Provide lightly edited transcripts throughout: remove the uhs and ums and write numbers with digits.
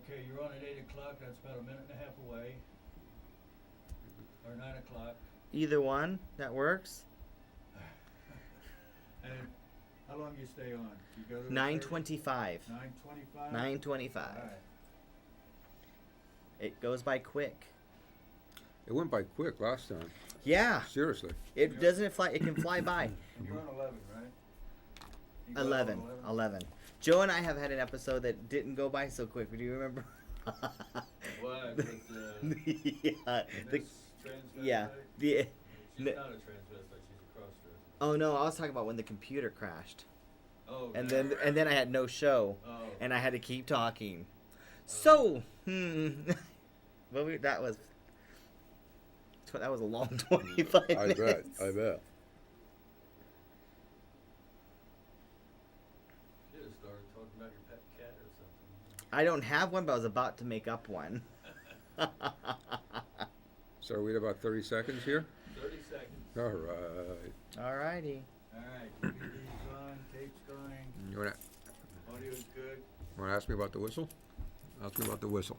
Okay, you're on at 8 o'clock. That's about a minute and a half away. Or 9 o'clock. Either one, that works. And how long you stay on? You go to 9:25. 9:25? 9:25. All right. It goes by quick. It went by quick last time. Yeah. Seriously. It doesn't fly. It can fly by. And you're on 11, right? You go 11. on 11. Joe and I have had an episode that didn't go by so quick. Do you remember? What? With yeah. this transvestite? Yeah. She's not a transvestite. She's a cross-dresser. Oh no, I was talking about when the computer crashed. Oh. And yeah. then I had no show. Oh. And I had to keep talking. So, well, that was a long 25 I minutes. bet. You should have started talking about your pet cat or something. I don't have one, but I was about to make up one. So are we at about 30 seconds here? 30 seconds. All right. Alrighty. All right. DVD's on. Tape's going. You want Audio's good. to ask me about the whistle? Ask me about the whistle.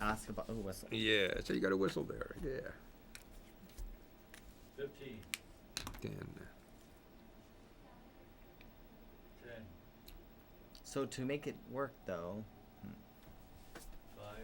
Ask about the whistle. Yeah, so you got a whistle there. Yeah. 15. 10. 10. So to make it work, though, 5. 4.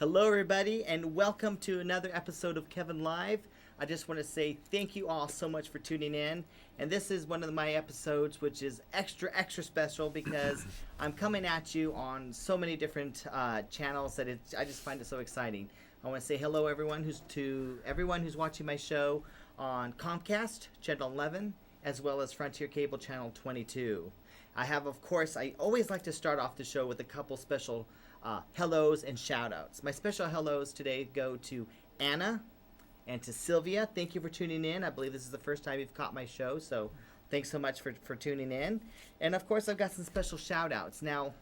hello everybody, and welcome to another episode of Kevin Live. I just want to say thank you all so much for tuning in, and this is one of my episodes which is extra special because I'm coming at you on so many different channels that I just find it so exciting. I want to say hello everyone who's watching my show on Comcast channel 11 as well as Frontier Cable channel 22. I always like to start off the show with a couple special hellos and shout outs. My special hellos today go to Anna and to Sylvia. Thank you for tuning in. I believe this is the first time you've caught my show, so thanks so much for tuning in. And of course, I've got some special shout outs. Now,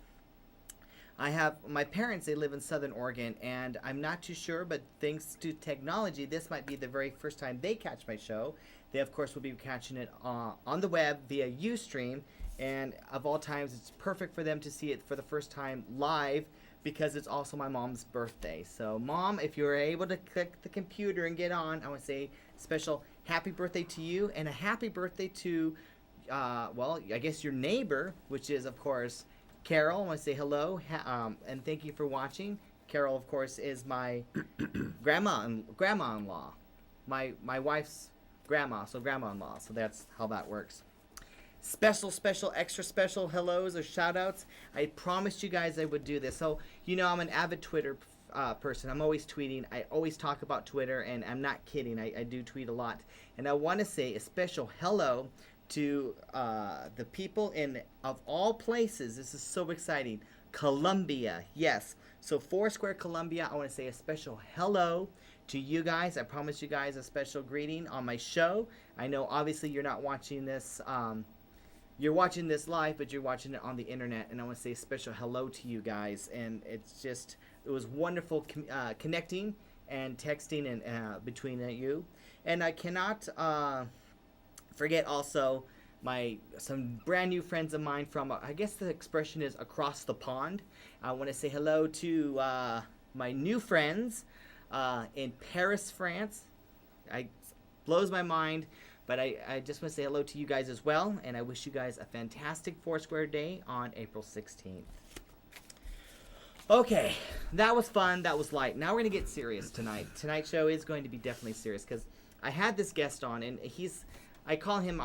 I have my parents, they live in Southern Oregon, and I'm not too sure, but thanks to technology, this might be the very first time they catch my show. They, of course, will be catching it on the web via Ustream, and of all times, it's perfect for them to see it for the first time live because it's also my mom's birthday. So, Mom, if you're able to click the computer and get on, I want to say special happy birthday to you, and a happy birthday to, well, I guess your neighbor, which is, of course, Carol. I want to say hello, and thank you for watching. Carol, of course, is my grandma-in-law, my wife's grandma, so grandma-in-law. So that's how that works. Special, extra special hellos or shout-outs. I promised you guys I would do this. So, I'm an avid Twitter person. I'm always tweeting. I always talk about Twitter, and I'm not kidding. I do tweet a lot. And I want to say a special hello to the people of all places. This is so exciting. Colombia, yes. So Foursquare, Colombia, I want to say a special hello to you guys. I promise you guys a special greeting on my show. I know obviously you're not watching this, you're watching this live, but you're watching it on the internet, and I want to say a special hello to you guys. And it was wonderful connecting and texting and between you. And I cannot forget also some brand new friends of mine from, I guess the expression is across the pond. I want to say hello to my new friends in Paris, France. It blows my mind, but I just want to say hello to you guys as well, and I wish you guys a fantastic Foursquare Day on April 16th. Okay, that was fun, that was light. Now we're going to get serious tonight. Tonight's show is going to be definitely serious because I had this guest on, and I call him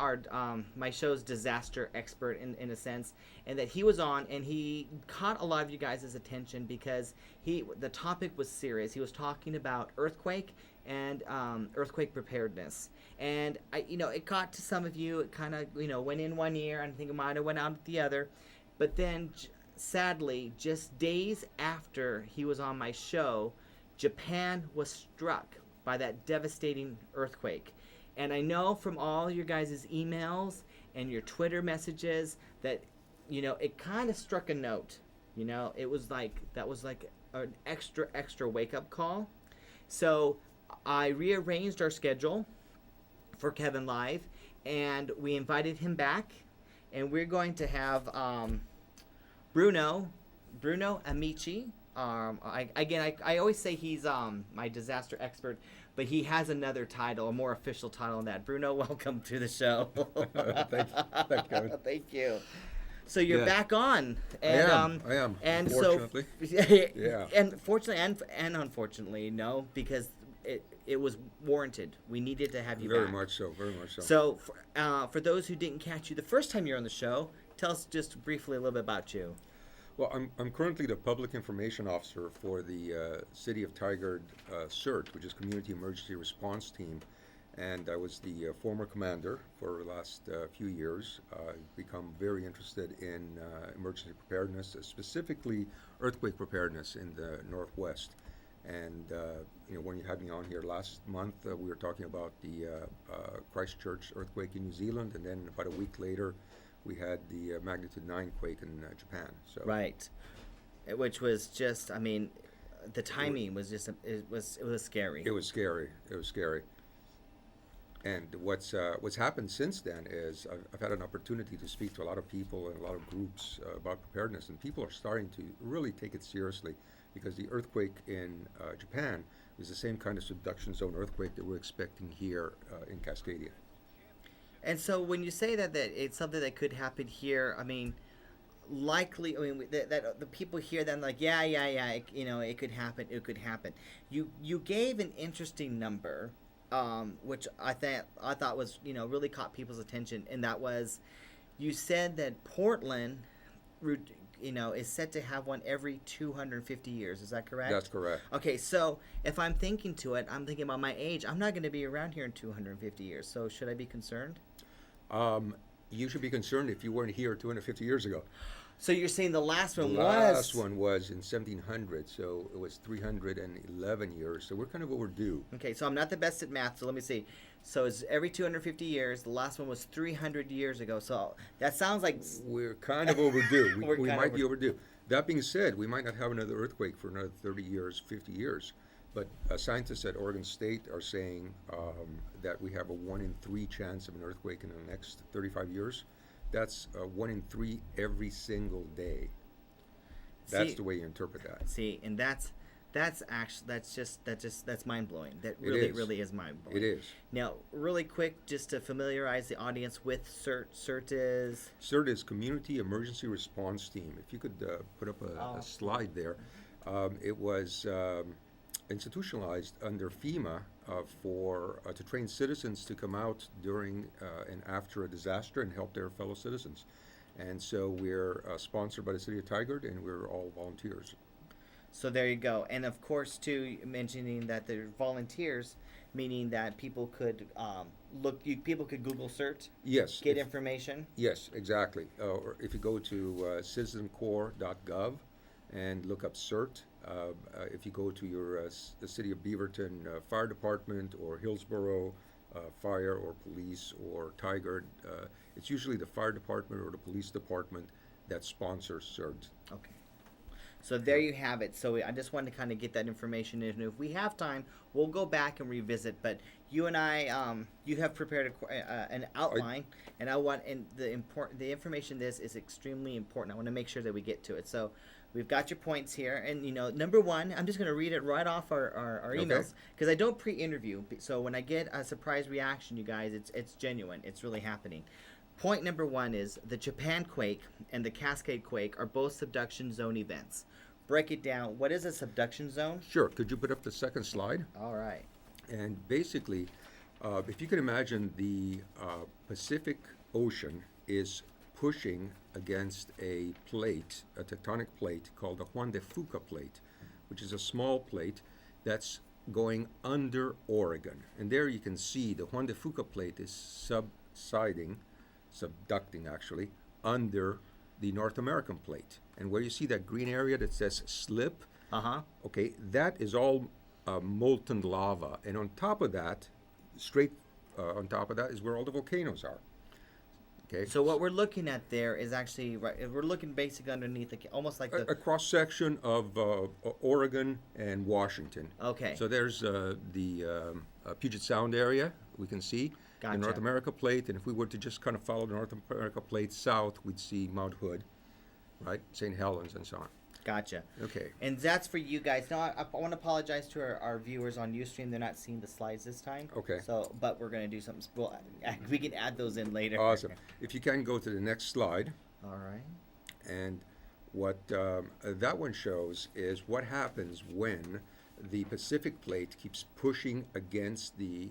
my show's disaster expert in a sense, and that he was on and he caught a lot of you guys' attention because the topic was serious. He was talking about earthquake and earthquake preparedness, and it got to some of you. It kind of went in one ear, and I think it might have went out the other, but then sadly, just days after he was on my show, Japan was struck by that devastating earthquake. And I know from all your guys' emails and your Twitter messages that, it kind of struck a note. It was like, that was like an extra wake-up call. So I rearranged our schedule for Kevin Live, and we invited him back, and we're going to have Bruno Amacci. I always say he's my disaster expert, but he has another title, a more official title than that. Bruno, welcome to the show. Thanks, Kevin. Thank you. So you're Yeah. back on, and I am. and Unfortunately. so Yeah. and fortunately and unfortunately, no, because it was warranted. We needed to have you Very back. much so. Very much so. So for those who didn't catch you the first time you're on the show, tell us just briefly a little bit about you. Well, I'm currently the public information officer for the City of Tigard CERT, which is Community Emergency Response Team, and I was the former commander for the last few years. I've become very interested in emergency preparedness, specifically earthquake preparedness in the Northwest. And when you had me on here last month, we were talking about the Christchurch earthquake in New Zealand, and then about a week later, we had the magnitude 9 quake in Japan. So Right, which was just, I mean, the timing was just, it was scary. it was scary. It was scary. And what's happened since then is I've had an opportunity to speak to a lot of people and a lot of groups about preparedness, and people are starting to really take it seriously, because the earthquake in Japan is the same kind of subduction zone earthquake that we're expecting here in Cascadia. And so when you say that it's something that could happen here, I mean, likely, I mean, that the people hear that and like, yeah, it could happen, You gave an interesting number, which I thought was, really caught people's attention, and that was, you said that Portland, is set to have one every 250 years. Is that correct? That's correct. Okay, so if I'm thinking to it, I'm thinking about my age. I'm not going to be around here in 250 years. So should I be concerned? You should be concerned if you weren't here 250 years ago. So you're saying the last one The was... last one was in 1700, so it was 311 years. So we're kind of overdue. Okay, so I'm not the best at math, so let me see. So it's every 250 years. The last one was 300 years ago. So that sounds like... We're kind of overdue. We're We kind might of be overdue. That being said, we might not have another earthquake for another 30 years, 50 years. But scientists at Oregon State are saying that we have a 1 in 3 chance of an earthquake in the next 35 years. That's 1 in 3 every single day. That's the way you interpret that. See, and that's mind blowing. That really is mind blowing. It is. Now, really quick, just to familiarize the audience with CERT. CERT is... CERT is Community Emergency Response Team. If you could put up a slide there. It was institutionalized under FEMA to train citizens to come out during and after a disaster and help their fellow citizens. And so we're sponsored by the City of Tigard, and we're all volunteers. So there you go. And of course, too, mentioning that they're volunteers, meaning that people could people could Google CERT, Yes. get information. Yes, exactly. Or if you go to citizencorps.gov and look up CERT, if you go to the City of Beaverton Fire Department or Hillsborough Fire or Police or Tigard, it's usually the Fire Department or the Police Department that sponsors CERT. Okay. So there you have it. So I just wanted to kind of get that information in. And if we have time, we'll go back and revisit. But you and I, you have prepared an outline, and the information. This is extremely important. I want to make sure that we get to it. So we've got your points here, and number one, I'm just going to read it right off our emails, because I don't pre-interview. So when I get a surprise reaction, you guys, it's genuine. It's really happening. Point number one is the Japan quake and the Cascade quake are both subduction zone events. Break it down. What is a subduction zone? Sure. Could you put up the second slide? All right. And basically, if you can imagine, the Pacific Ocean is pushing against a plate, a tectonic plate called the Juan de Fuca plate, which is a small plate that's going under Oregon. And there you can see the Juan de Fuca plate is subducting actually, under the North American plate. And where you see that green area that says slip, okay, that is all molten lava. And on top of that, straight on top of that is where all the volcanoes are. Okay. So what we're looking at there is actually right. We're looking basically underneath, almost like A cross section of Oregon and Washington. Okay. So there's the Puget Sound area we can see, Gotcha. the North America plate, and if we were to just kind of follow the North America plate south, we'd see Mount Hood, right, St. Helens, and so on. Gotcha. Okay. And that's for you guys. Now, I want to apologize to our viewers on Ustream. They're not seeing the slides this time. Okay. So, but we're going to do something. We can add those in later. Awesome. If you can go to the next slide, All right. and what that one shows is what happens when the Pacific plate keeps pushing against the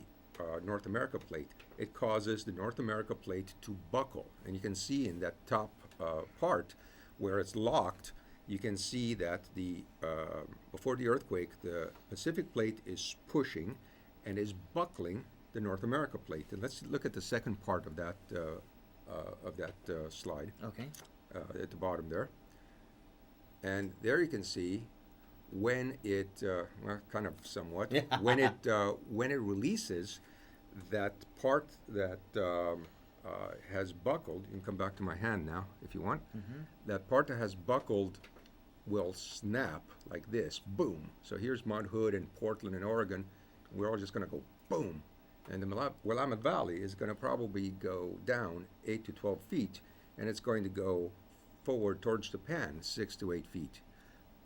North America plate. It causes the North America plate to buckle, and you can see in that top part where it's locked. You can see that before the earthquake, the Pacific plate is pushing and is buckling the North America plate. And let's look at the second part of that slide Okay. at the bottom there. And there you can see when it, well, kind of somewhat, when it releases, that part that has buckled. You can come back to my hand now if you want. Mm-hmm. That part that has buckled will snap like this, boom. So here's Mount Hood and Portland and Oregon. We're all just going to go boom. And the Willamette Valley is going to probably go down 8 to 12 feet, and it's going to go forward towards Japan 6 to 8 feet.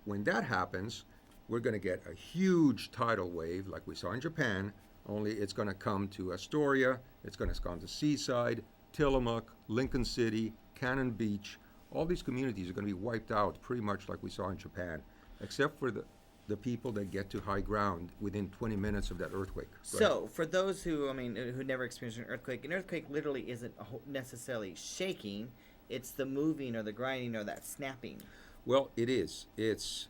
When that happens, we're going to get a huge tidal wave like we saw in Japan, only it's going to come to Astoria, it's going to come to Seaside, Tillamook, Lincoln City, Cannon Beach. All these communities are going to be wiped out pretty much like we saw in Japan, except for the people that get to high ground within 20 minutes of that earthquake. So, for those who never experienced an earthquake literally isn't necessarily shaking. It's the moving or the grinding or that snapping. Well, it is. It's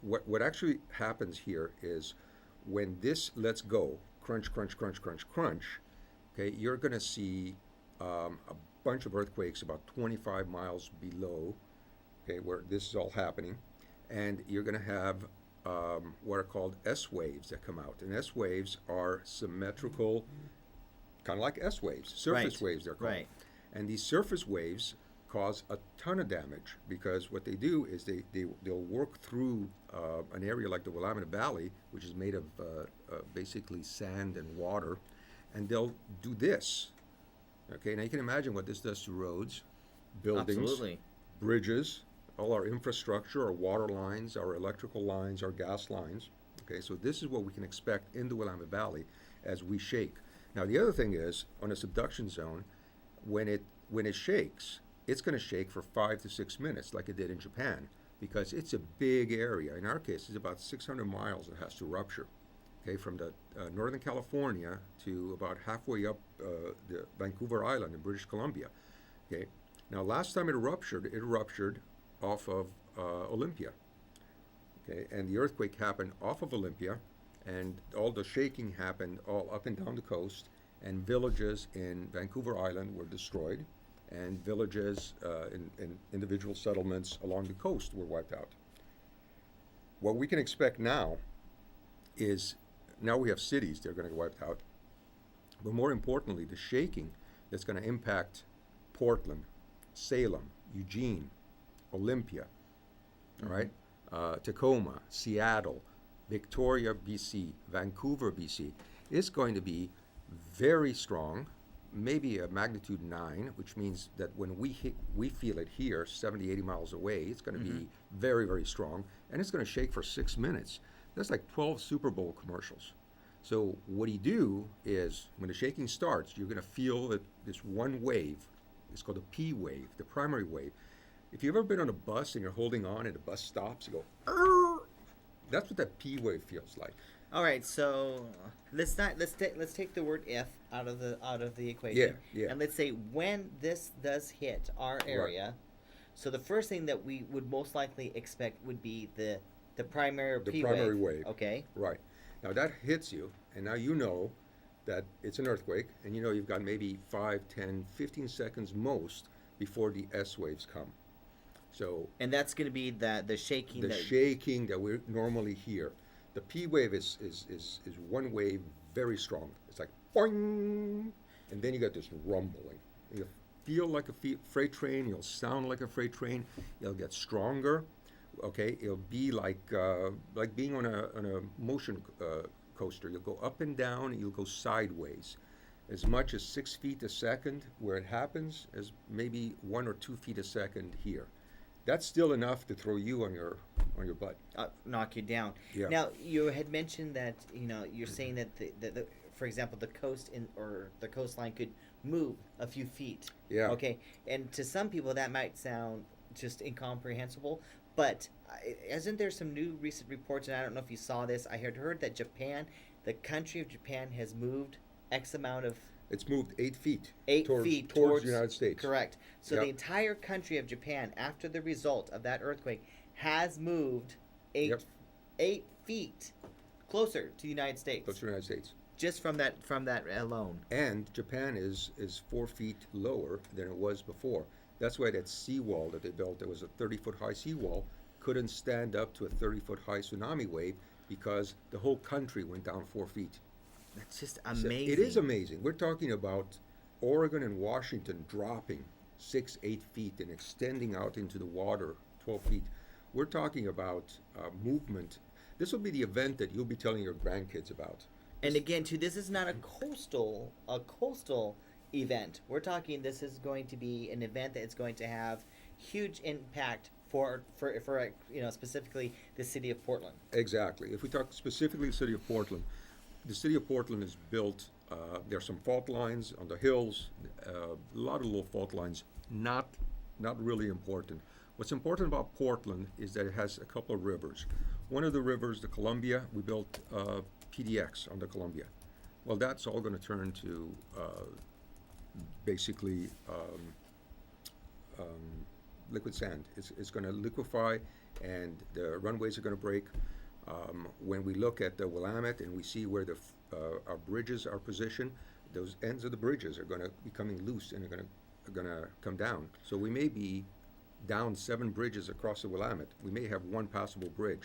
what actually happens here is when this lets go, crunch, crunch, crunch, crunch, crunch. Okay, you're going to see a bunch of earthquakes about 25 miles below, okay, where this is all happening, and you're going to have what are called S waves that come out, and S waves are symmetrical, kind of like S waves, surface waves they're called, Right. and these surface waves cause a ton of damage because what they do is they'll work through an area like the Willamette Valley, which is made of basically sand and water, and they'll do this. Okay, now you can imagine what this does to roads, buildings, Absolutely. bridges, all our infrastructure, our water lines, our electrical lines, our gas lines. Okay, so this is what we can expect in the Willamette Valley as we shake. Now the other thing is, on a subduction zone, when it shakes, it's going to shake for 5 to 6 minutes like it did in Japan because it's a big area. In our case, it's about 600 miles it has to rupture. Okay, from the Northern California to about halfway up the Vancouver Island in British Columbia. Okay, now last time it ruptured off of Olympia. Okay, and the earthquake happened off of Olympia, and all the shaking happened all up and down the coast, and villages in Vancouver Island were destroyed, and villages in individual settlements along the coast were wiped out. What we can expect now is, now we have cities that are going to get wiped out, but more importantly, the shaking that's going to impact Portland, Salem, Eugene, Olympia, all right, Tacoma, Seattle, Victoria, BC, Vancouver, BC, is going to be very strong, maybe a magnitude 9, which means that when we feel it here, 70, 80 miles away, it's going to be very, very strong, and it's going to shake for 6 minutes. That's like 12 Super Bowl commercials. So what you do is, when the shaking starts, you're going to feel that this one wave, it's called a P wave, the primary wave. If you've ever been on a bus and you're holding on and the bus stops, you go, "Arr!" That's what that P wave feels like. All right, so let's take the word if out of the equation. Yeah. And let's say when this does hit our area, so the first thing that we would most likely expect would be the primary P primary wave. Okay. Right. Now that hits you, and now you know that it's an earthquake, and you know you've got maybe 5, 10, 15 seconds most before the S waves come. So, And that's going to be the shaking. the shaking that we normally hear. The P wave is one wave, very strong. It's like boing, and then you got this rumbling. feel like a freight train. You'll sound like a freight train. You'll get stronger. Okay, it'll be like being on a motion coaster. You'll go up and down. And you'll go sideways, as much as 6 feet a second where it happens, as maybe 1 or 2 feet a second here. That's still enough to throw you on your butt. Knock you down. Yeah. Now you had mentioned that you're saying that the for example the the coastline could move a few feet. Yeah. Okay, and to some people that might sound just incomprehensible, but isn't there some new recent reports? And I don't know if you saw this. I had heard that Japan, the country of Japan, has moved X amount of. It's moved 8 feet. 8 feet towards the United States. Correct. So Yep. the entire country of Japan, after the result of that earthquake, has moved eight Yep. 8 feet closer to the United States. That's the United States. Just from that alone. And Japan is 4 feet lower than it was before. That's why that seawall that they built, that was a 30-foot high seawall, couldn't stand up to a 30-foot high tsunami wave because the whole country went down 4 feet. That's just So amazing. it is amazing. We're talking about Oregon and Washington dropping 6-8 feet and extending out into the water 12 feet. We're talking about movement. This will be the event that you'll be telling your grandkids about. And again, too, this is not a coastal event. We're talking this is going to be an event that is going to have huge impact for specifically the city of Portland. Exactly. If we talk specifically the city of Portland, the city of Portland is built, there are some fault lines on the hills, a lot of little fault lines, not really important. What's important about Portland is that it has a couple of rivers. One of the rivers, the Columbia, we built PDX on the Columbia. Well, that's all going to turn to basically liquid sand. It's going to liquefy, and the runways are going to break. When we look at the Willamette and we see where our bridges are positioned, those ends of the bridges are going to be coming loose and are going to come down. So we may be down 7 bridges across the Willamette. We may have one passable bridge.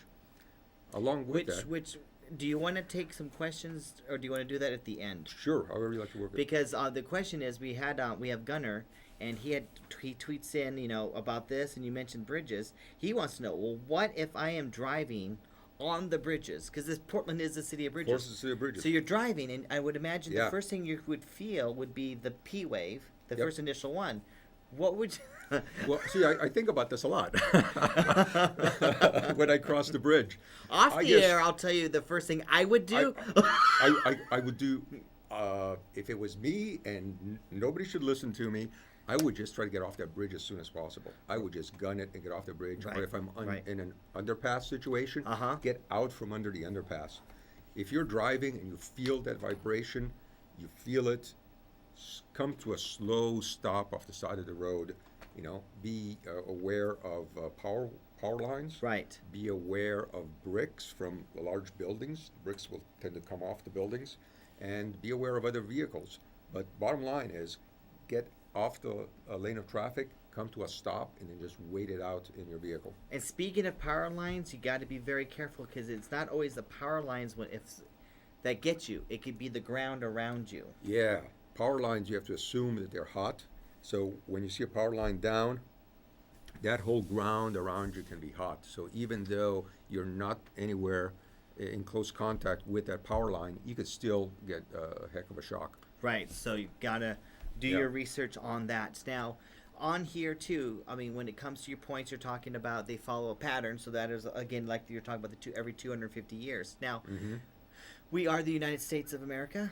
Along with that, Which do you want to take some questions, or do you want to do that at the end? sure, however you like to work it. Because the question is, we have Gunnar, and he tweets in, about this, and you mentioned bridges. He wants to know, well, what if I am driving on the bridges? Because this Portland is the city of bridges. Of course, it's the city of bridges. So you're driving, and I would imagine Yeah. the first thing you would feel would be the P wave, the Yep. first initial one. What would Well, see, I think about this a lot when I cross the bridge. off I the guess air? I'll tell you the first thing I would do. I would do, if it was me and nobody should listen to me, I would just try to get off that bridge as soon as possible. I would just gun it and get off the bridge. Right, Or if I'm right. in an underpass situation, Uh-huh. get out from under the underpass. If you're driving and you feel that vibration, you feel it, come to a slow stop off the side of the road. Be aware of power lines. Right. Be aware of bricks from large buildings. Bricks will tend to come off the buildings. And be aware of other vehicles. But bottom line is, get off the lane of traffic, come to a stop, and then just wait it out in your vehicle. And speaking of power lines, you got to be very careful, because it's not always the power lines that get you. It could be the ground around you. Yeah, power lines, you have to assume that they're hot. So when you see a power line down, that whole ground around you can be hot. So even though you're not anywhere in close contact with that power line, you could still get a heck of a shock. Right. So you got to do Yeah. your research on that. Now, on here too, I mean, when it comes to your points, you're talking about they follow a pattern. So that is, again, like you're talking about every 250 years. Now, we are the United States of America,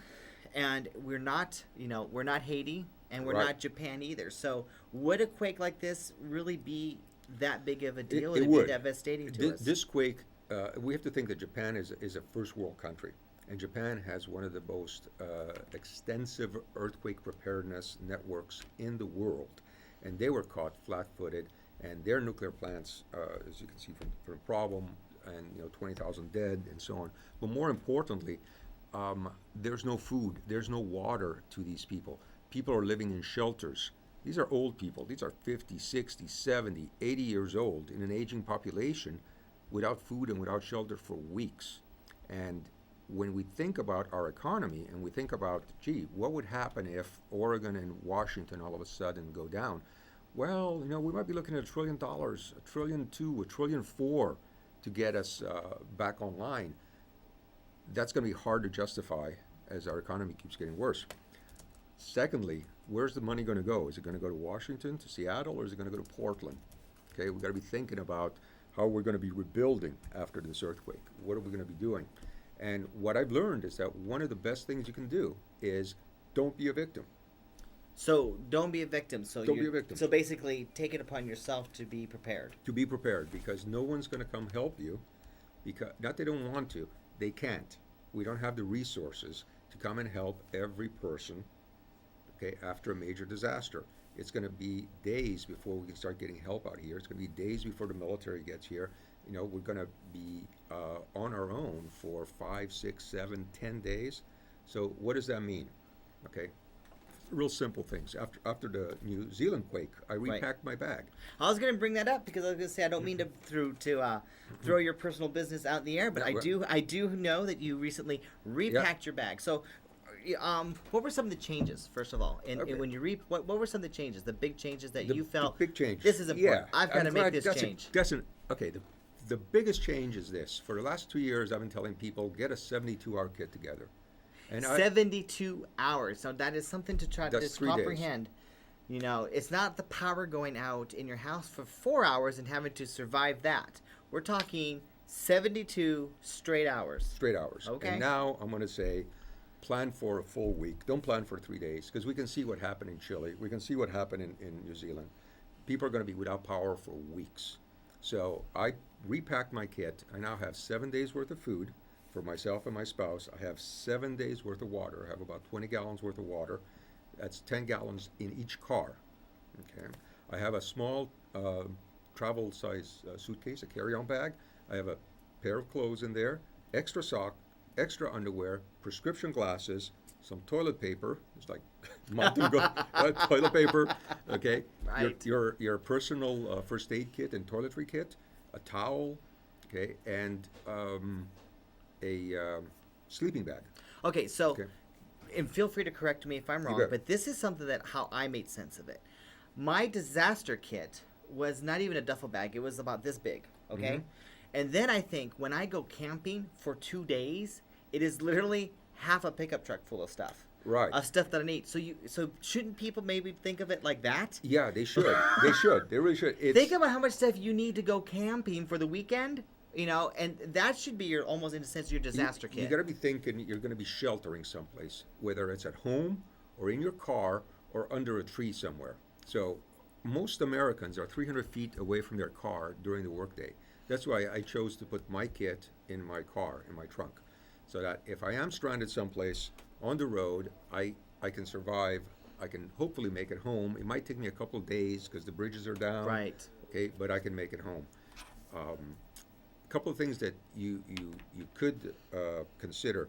and we're not Haiti, and we're Right. not Japan either. So would a quake like this really be that big of a deal? It It'd would. be devastating to us. This quake, we have to think that Japan is a first world country. And Japan has one of the most extensive earthquake preparedness networks in the world. And they were caught flat-footed, and their nuclear plants, as you can see from the problem, and 20,000 dead and so on. But more importantly, there's no food, there's no water to these people. People are living in shelters. These are old people. These are 50, 60, 70, 80 years old in an aging population without food and without shelter for weeks. And when we think about our economy and we think about, gee, what would happen if Oregon and Washington all of a sudden go down? Well, we might be looking at $1 trillion, $1.2 trillion, $1.4 trillion to get us back online. That's going to be hard to justify as our economy keeps getting worse. Secondly, where's the money going to go? Is it going to go to Washington, to Seattle, or is it going to go to Portland? Okay, we've got to be thinking about how we're going to be rebuilding after this earthquake. What are we going to be doing? And what I've learned is that one of the best things you can do is don't be a victim. So don't be a victim. Don't be a victim. So basically, take it upon yourself to be prepared. To be prepared, because no one's going to come help you. Because not they don't want to, they can't. We don't have the resources to come and help every person. Okay, after a major disaster, it's going to be days before we can start getting help out here. It's going to be days before the military gets here. We're going to be on our own for 5, 6, 7, 10 days. So what does that mean? Okay. Real simple things. After the New Zealand quake, I repacked my bag. I was going to bring that up because I was going to say I don't mean to throw your personal business out in the air, but I do know that you recently repacked your bag. So, what were some of the changes? First of all, when you what were some of the changes? The big changes that you felt. The big changes. This is important. Yeah, I've got to make this change. The biggest change is this. For the last 2 years, I've been telling people get a 72-hour kit together. And 72 hours. So that is something to try to comprehend. It's not the power going out in your house for 4 hours and having to survive that. We're talking 72 straight hours. Straight hours. Okay. And now I'm going to say plan for a full week. Don't plan for 3 days, because we can see what happened in Chile. We can see what happened in New Zealand. People are going to be without power for weeks. So I repacked my kit. I now have 7 days worth of food for myself and my spouse. I have 7 days worth of water. I have about 20 gallons worth of water. That's 10 gallons in each car. Okay. I have a small travel size suitcase, a carry-on bag. I have a pair of clothes in there, extra sock, extra underwear, prescription glasses, some toilet paper. It's like mountain toilet paper. Okay. Right. Your personal first aid kit and toiletry kit, a towel. Okay, and a sleeping bag. Okay, so, and feel free to correct me if I'm wrong, but this is something that how I made sense of it. My disaster kit was not even a duffel bag. It was about this big, okay? Mm-hmm. And then I think when I go camping for 2 days, it is literally half a pickup truck full of stuff. Right. Of stuff that I need. So shouldn't people maybe think of it like that? Yeah, they should. They should. They really should. Think about how much stuff you need to go camping for the weekend. And that should be almost in a sense your disaster kit. You got to be thinking you're going to be sheltering someplace, whether it's at home or in your car or under a tree somewhere. So most Americans are 300 feet away from their car during the workday. That's why I chose to put my kit in my car, in my trunk, so that if I am stranded someplace on the road, I can survive. I can hopefully make it home. It might take me a couple of days because the bridges are down. Right. Okay, but I can make it home. Couple of things that you could consider.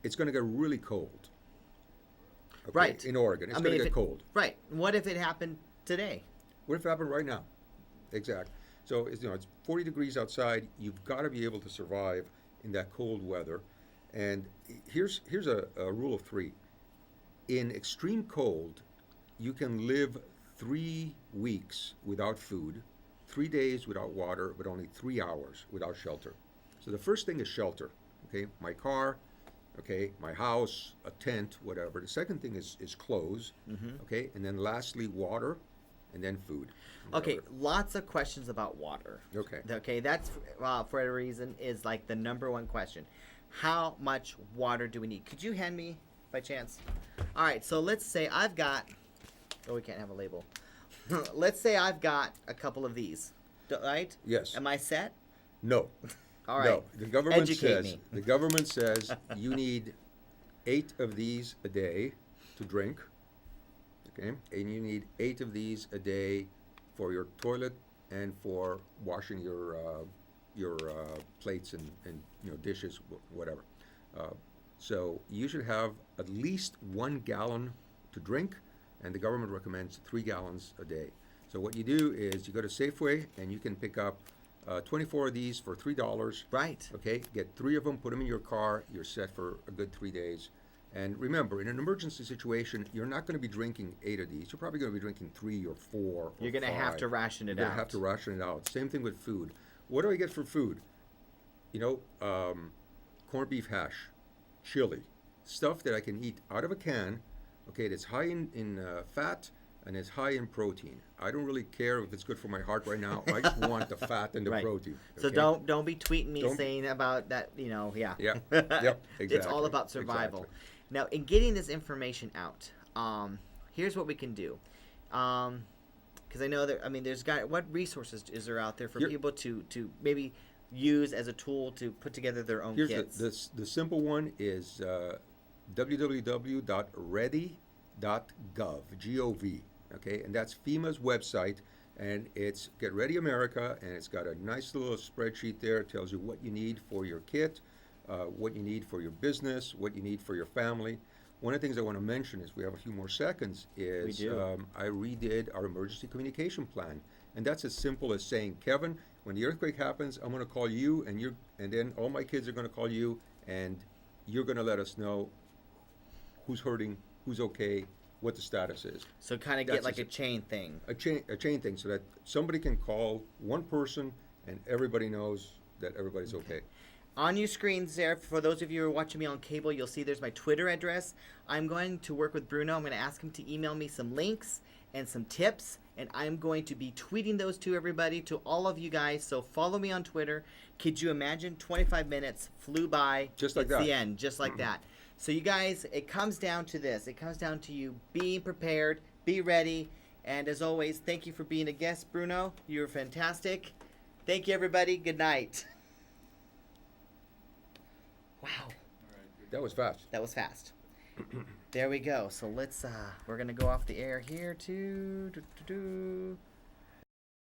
It's going to get really cold. Okay? Right. In Oregon, it's going to get cold. Right. What if it happened today? What if it happened right now? Exactly. So it's 40 degrees outside. You've got to be able to survive in that cold weather. And here's a rule of 3. In extreme cold, you can live 3 weeks without food, 3 days without water, but only 3 hours without shelter. So the first thing is shelter. Okay, my car, okay, my house, a tent, whatever. The second thing is clothes. Mm-hmm. Okay, and then lastly water, and then food. Okay, lots of questions about water. Okay, that's for a reason is like the number one question. How much water do we need? Could you hand me by chance? All right, so let's say I've got. Oh, we can't have a label. Let's say I've got a couple of these, right? Yes. Am I set? No. All right. No. The government Educate me. The government says you need 8 of these a day to drink. Okay, and you need 8 of these a day for your toilet and for washing your plates and dishes, whatever. So you should have at least 1 gallon to drink, and the government recommends 3 gallons a day. So what you do is you go to Safeway and you can pick up 24 of these for $3. Right. Okay, get 3 of them, put them in your car. You're set for a good 3 days. And remember, in an emergency situation, you're not going to be drinking 8 of these. You're probably going to be drinking 3 or 4 or You're going to 5. have to ration it You're out. going to have to ration it out. Same thing with food. What do I get for food? Corned beef hash, chili, stuff that I can eat out of a can. Okay, that's high in fat and it's high in protein. I don't really care if it's good for my heart right now. I just want the fat and the Right. protein. So okay? don't be tweeting me Don't- saying about that, yeah. Yeah. Yep. Exactly. It's all about survival. Exactly. Now, in getting this information out, here's what we can do. Because I know that, what resources is there out there for Here- people to maybe use as a tool to put together their own Here's kits? the simple one is www.ready.gov, G-O-V, okay? And that's FEMA's website, and it's Get Ready America, and it's got a nice little spreadsheet there. It tells you what you need for your kit, what you need for your business, what you need for your family. One of the things I want to mention is we have a few more seconds is We do. I redid our emergency communication plan. And that's as simple as saying, Kevin, when the earthquake happens, I'm going to call you, and then all my kids are going to call you, and you're going to let us know who's hurting, who's okay, what the status is. So kind of That's get like a- a chain thing. A chain thing, so that somebody can call one person, and everybody knows that everybody's okay. On your screens there, for those of you who are watching me on cable, you'll see there's my Twitter address. I'm going to work with Bruno. I'm going to ask him to email me some links and some tips, and I'm going to be tweeting those to everybody, to all of you guys. So follow me on Twitter. Could you imagine 25 minutes flew by? Just like it's that. the end, just like that. So you guys, it comes down to this. It comes down to you being prepared, be ready, and as always, thank you for being a guest, Bruno. You're fantastic. Thank you, everybody. Good night. Wow. That was fast. That was fast. There we go. So let's we're gonna go off the air here too.